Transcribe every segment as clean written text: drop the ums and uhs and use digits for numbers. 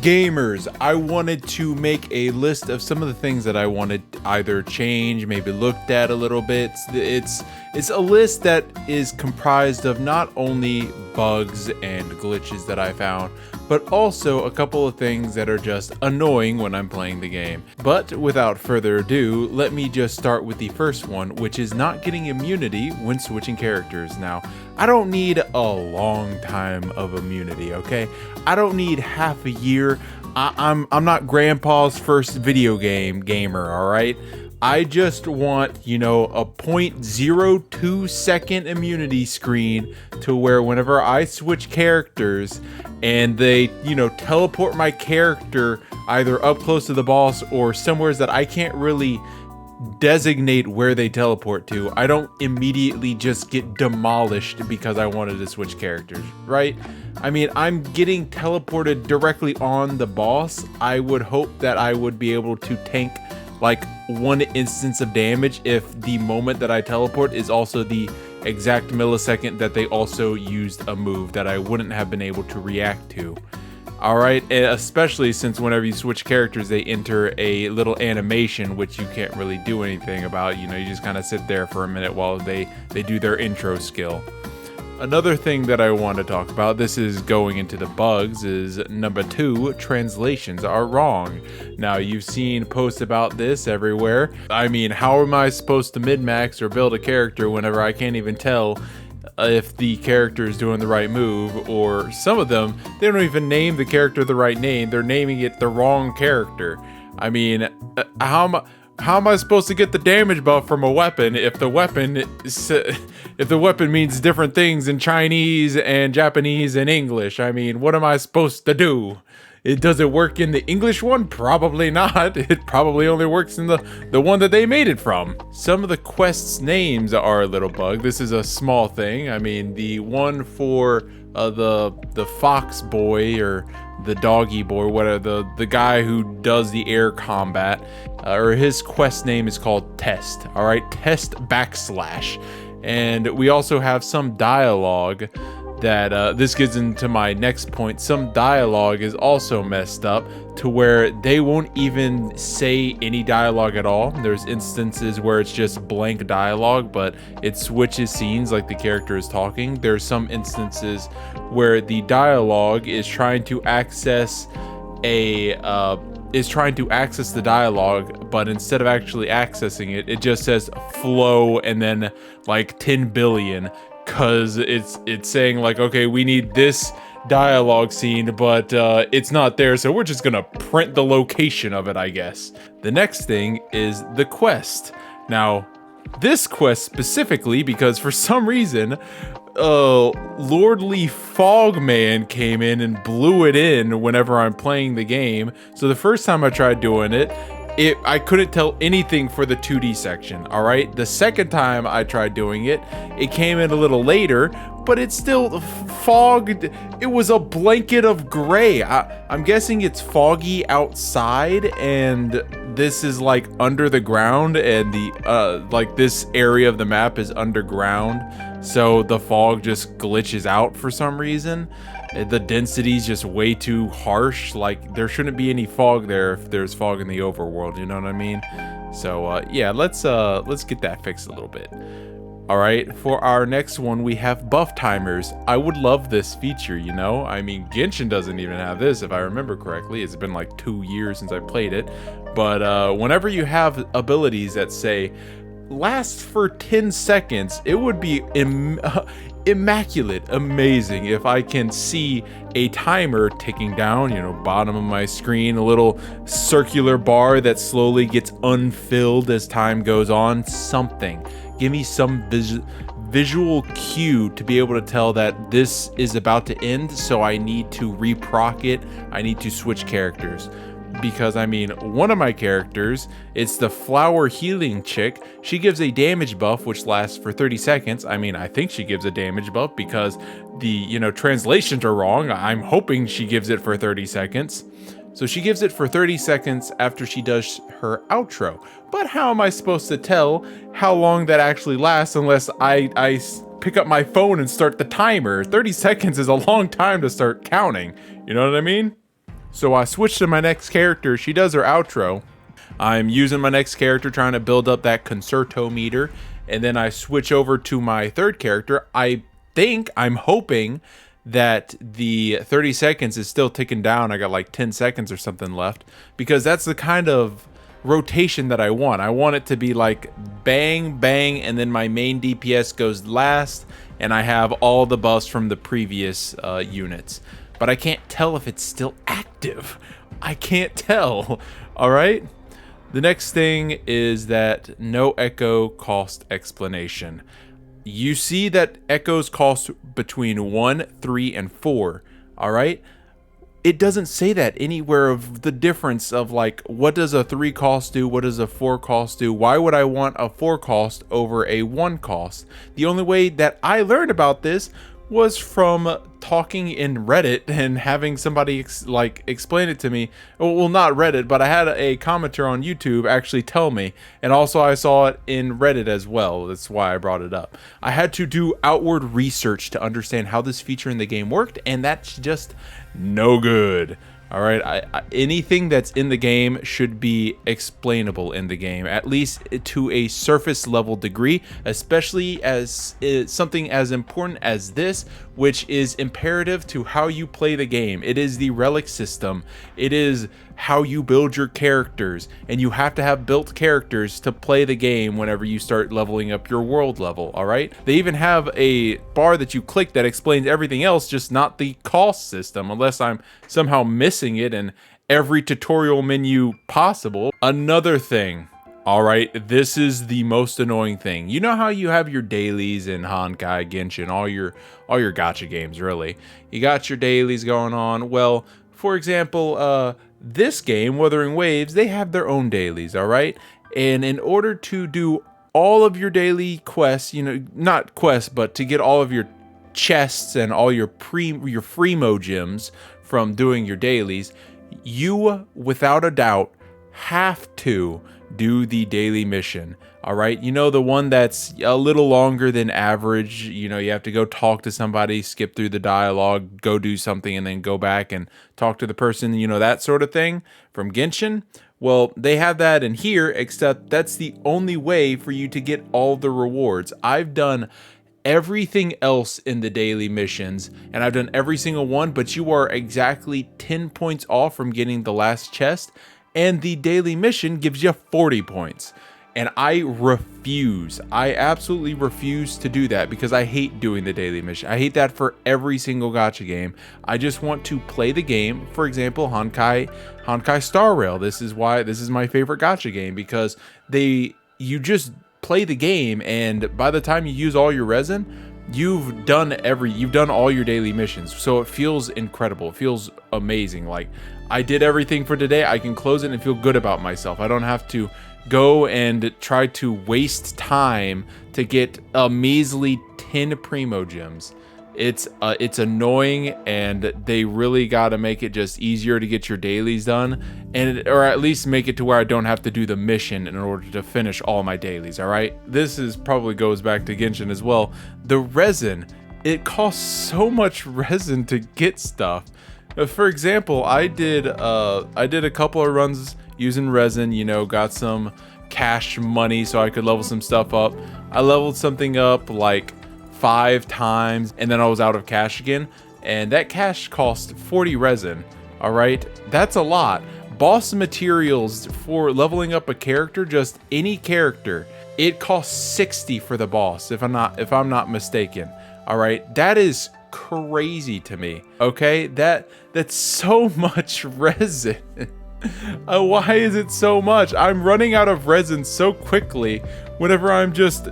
Gamers, I wanted to make a list of some of the things that I wanted to either change, maybe looked at a little bit. It's a list that is comprised of not only bugs and glitches that I found, but also a couple of things that are just annoying when I'm playing the game. But without further ado, let me just start with the first one, which is not getting immunity when switching characters. Now, I don't need a long time of immunity, okay? I don't need half a year. I'm not grandpa's first video gamer, all right? I just want, you know, a 0.02 second immunity screen to where whenever I switch characters and they, you know, teleport my character either up close to the boss or somewhere that I can't really designate where they teleport to, I don't immediately just get demolished because I wanted to switch characters, right? I mean, I'm getting teleported directly on the boss. I would hope that I would be able to tank like 1 instance of damage if the moment that I teleport is also the exact millisecond that they also used a move that I wouldn't have been able to react to. Alright, especially since whenever you switch characters, they enter a little animation, which you can't really do anything about. You know, you just kind of sit there for a minute while they do their intro skill. Another thing that I want to talk about, this is going into the bugs, is number 2, translations are wrong. Now, you've seen posts about this everywhere. I mean, how am I supposed to min-max or build a character whenever I can't even tell if the character is doing the right move? Or some of them, they don't even name the character the right name, they're naming it the wrong character. I mean, how am I supposed to get the damage buff from a weapon if the weapon means different things in Chinese and Japanese and English? I mean, what am I supposed to do? Does it work in the English one? Probably not. It probably only works in the one that they made it from. Some of the quests' names are a little bug. This is a small thing. I mean, the one for the fox boy or the doggy boy, whatever, the guy who does the air combat, or his quest name is called Test. All right, Test /. And we also have some dialogue that this gets into my next point. Some dialogue is also messed up to where they won't even say any dialogue at all. There's instances where it's just blank dialogue, but it switches scenes like the character is talking. There's some instances where the dialogue is trying to access the dialogue, but instead of actually accessing it, it just says flow and then like 10 billion. Cause it's saying like, okay, we need this dialogue scene, but it's not there, so we're just gonna print the location of it, I guess. The next thing is the quest. Now, this quest specifically, because for some reason, Lordly Fogman came in and blew it in whenever I'm playing the game. So the first time I tried doing it, I couldn't tell anything for the 2D section, all right? The second time I tried doing it, it came in a little later, but it's still fogged. It was a blanket of gray. I'm guessing it's foggy outside, and this is like under the ground, and like this area of the map is underground, so the fog just glitches out for some reason. The density's just way too harsh. Like, there shouldn't be any fog there if there's fog in the overworld, you know what I mean? So yeah, let's get that fixed a little bit. All right, for our next one, we have buff timers. I would love this feature, you know? I mean, Genshin doesn't even have this, if I remember correctly. It's been like 2 years since I played it. But whenever you have abilities that say, last for 10 seconds, it would be immaculate, amazing if I can see a timer ticking down, you know, bottom of my screen, a little circular bar that slowly gets unfilled as time goes on. Something. Give me some visual cue to be able to tell that this is about to end, so I need to reproc it. I need to switch characters. Because, I mean, one of my characters, it's the flower healing chick. She gives a damage buff which lasts for 30 seconds. I mean, I think she gives a damage buff because the, you know, translations are wrong. I'm hoping she gives it for 30 seconds. So she gives it for 30 seconds after she does her outro. But how am I supposed to tell how long that actually lasts unless I pick up my phone and start the timer? 30 seconds is a long time to start counting. You know what I mean? So I switch to my next character. She does her outro. I'm using my next character, trying to build up that concerto meter, and then I switch over to my third character. I'm hoping that the 30 seconds is still ticking down. I got like 10 seconds or something left, because that's the kind of rotation that I want. I want it to be like bang, bang, and then my main DPS goes last, and I have all the buffs from the previous units. But I can't tell if it's still active. I can't tell. All right. The next thing is that no echo cost explanation. You see that echoes cost between 1, 3, and 4. All right. It doesn't say that anywhere of the difference of like, what does a 3 cost do? What does a 4 cost do? Why would I want a 4 cost over a 1 cost? The only way that I learned about this was from talking in Reddit and having somebody explain it to me. Well, not Reddit, but I had a commenter on YouTube actually tell me, and also I saw it in Reddit as well. That's why I brought it up. I had to do outward research to understand how this feature in the game worked, and that's just no good. All right, anything that's in the game should be explainable in the game, at least to a surface level degree, especially as something as important as this, which is imperative to how you play the game. It is the relic system. It is how you build your characters, and you have to have built characters to play the game whenever you start leveling up your world level. All right, they even have a bar that you click that explains everything else, just not the cost system, unless I'm somehow missing it in every tutorial menu possible. Another thing, all right, this is the most annoying thing. You know how you have your dailies in Honkai, Genshin, all your gacha games, really. You got your dailies going on. Well, for example, this game, Wuthering Waves, they have their own dailies, all right? And in order to do all of your daily quests, you know, not quests, but to get all of your chests and all your Freemo gems from doing your dailies, you, without a doubt, have to do the daily mission. All right, you know, the one that's a little longer than average. You know, you have to go talk to somebody, skip through the dialogue, go do something, and then go back and talk to the person, you know, that sort of thing from Genshin. Well, they have that in here, except that's the only way for you to get all the rewards. I've done everything else in the daily missions, and I've done every single one, but you are exactly 10 points off from getting the last chest, and the daily mission gives you 40 points. And I absolutely refuse to do that, because I hate doing the daily mission. I hate that for every single gacha game. I just want to play the game. For example, Honkai Star Rail. This is my favorite gacha game, because you just play the game, and by the time you use all your resin, you've done all your daily missions. So it feels incredible. It feels amazing. Like, I did everything for today. I can close it and feel good about myself. I don't have to go and try to waste time to get a measly 10 Primo gems. It's annoying, and they really got to make it just easier to get your dailies done, or at least make it to where I don't have to do the mission in order to finish all my dailies. All right, this probably goes back to Genshin as well. The resin, it costs so much resin to get stuff. For example, I did a couple of runs using resin, you know, got some cash money so I could level some stuff up. I leveled something up like 5 times, and then I was out of cash again, and that cash cost 40 resin. All right, that's a lot. Boss materials for leveling up a character, just any character, it costs 60 for the boss, if I'm not mistaken. All right, that is crazy to me. Okay, that's so much resin. Why is it so much? I'm running out of resin so quickly whenever I'm just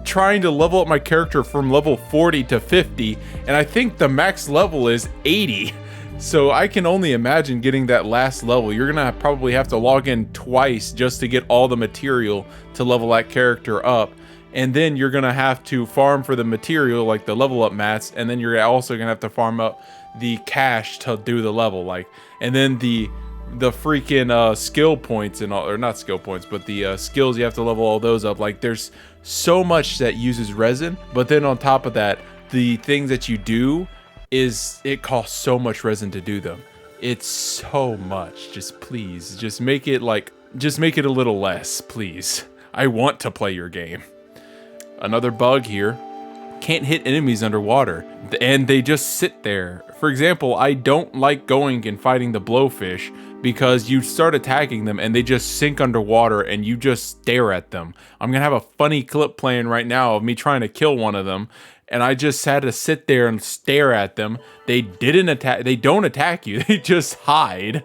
trying to level up my character from level 40 to 50, and I think the max level is 80. So I can only imagine getting that last level. You're gonna probably have to log in twice just to get all the material to level that character up. And then you're gonna have to farm for the material, like the level up mats, and then you're also gonna have to farm up the cash to do the level, and then the freaking skill points and all, or not skill points, but the skills, you have to level all those up. Like, there's so much that uses resin, but then on top of that, the things that you do it costs so much resin to do them. It's so much. Just please, just make it a little less, please. I want to play your game. Another bug here. Can't hit enemies underwater, and they just sit there. For example, I don't like going and fighting the blowfish because you start attacking them and they just sink underwater and you just stare at them. I'm gonna have a funny clip playing right now of me trying to kill one of them, and I just had to sit there and stare at them. They don't attack you, they just hide.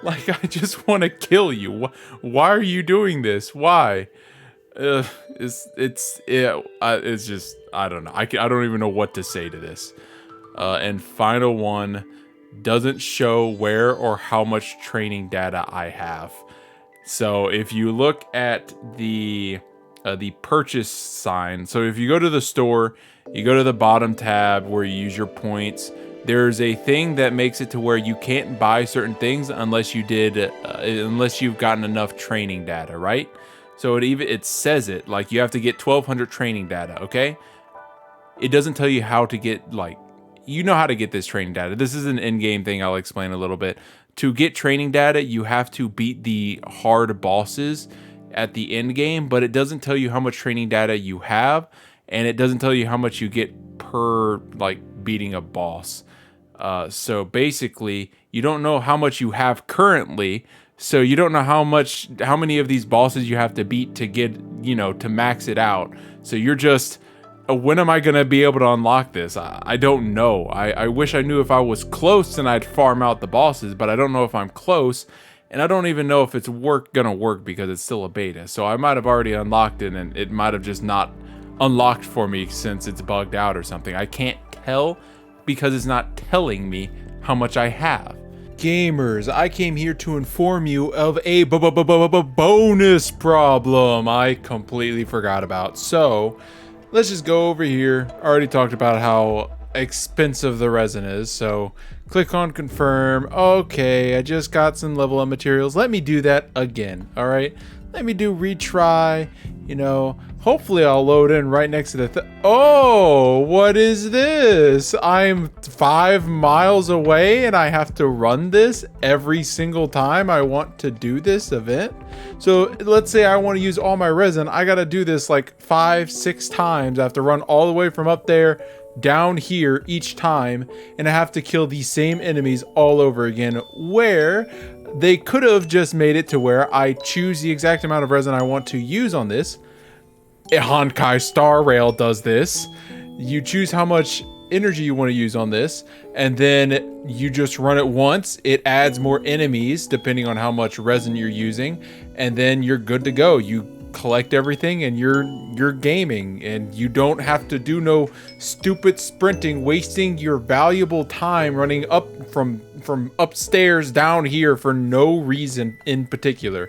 Like, I just want to kill you. Why are you doing this? Why? It's just, I don't know. I don't even know what to say to this. And final one, doesn't show where or how much training data I have. So if you look at the purchase sign, so if you go to the store, you go to the bottom tab where you use your points. There's a thing that makes it to where you can't buy certain things unless you've gotten enough training data, right? So it says it, like, you have to get 1200 training data, okay? It doesn't tell you how to get, like, you know how to get this training data. This is an in-game thing, I'll explain a little bit. To get training data, you have to beat the hard bosses at the end game, but it doesn't tell you how much training data you have, and it doesn't tell you how much you get per, like, beating a boss. So basically, you don't know how much you have currently, so you don't know how many of these bosses you have to beat to get, to max it out. So you're just, when am I going to be able to unlock this? I don't know. I wish I knew if I was close and I'd farm out the bosses, but I don't know if I'm close, and I don't even know if it's gonna work because it's still a beta. So I might have already unlocked it, and it might have just not unlocked for me since it's bugged out or something. I can't tell because it's not telling me how much I have. Gamers, I came here to inform you of a bonus problem I completely forgot about. So let's just go over here. I already talked about how expensive the resin is, so click on confirm. Okay, I just got some level up materials. Let me do that again. All right, let me do retry. Hopefully I'll load in right next to the oh, what is this? I'm 5 miles away and I have to run this every single time I want to do this event. So let's say I want to use all my resin. I got to do this like 5-6 times. I have to run all the way from up there down here each time, and I have to kill these same enemies all over again, where they could have just made it to where I choose the exact amount of resin I want to use on this. Honkai Star Rail does this. You choose how much energy you want to use on this, and then you just run it once. It adds more enemies depending on how much resin you're using, and then you're good to go. You collect everything and you're gaming, and you don't have to do no stupid sprinting, wasting your valuable time running up from upstairs down here for no reason in particular.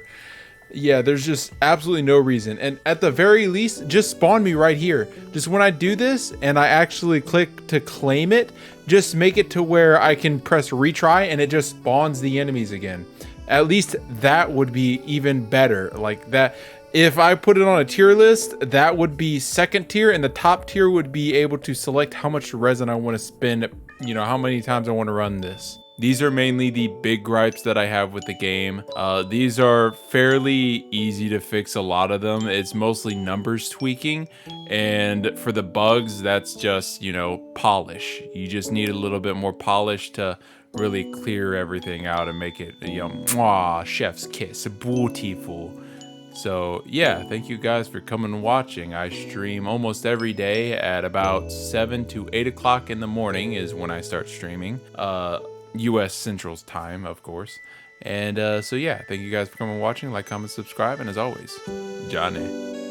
Yeah, there's just absolutely no reason. And at the very least, just spawn me right here. Just when I do this and I actually click to claim it, just make it to where I can press retry and it just spawns the enemies again. At least that would be even better. Like that, if I put it on a tier list, that would be second tier, and the top tier would be able to select how much resin I want to spend, how many times I want to run this. These are mainly the big gripes that I have with the game. These are fairly easy to fix, a lot of them. It's mostly numbers tweaking, and for the bugs, that's just, polish. You just need a little bit more polish to really clear everything out and make it, mwah, chef's kiss, beautiful. So yeah, thank you guys for coming and watching. I stream almost every day at about 7 to 8 o'clock in the morning is when I start streaming. US Central's time, of course. And so yeah, thank you guys for coming and watching. Like, comment, subscribe, and as always, Johnny.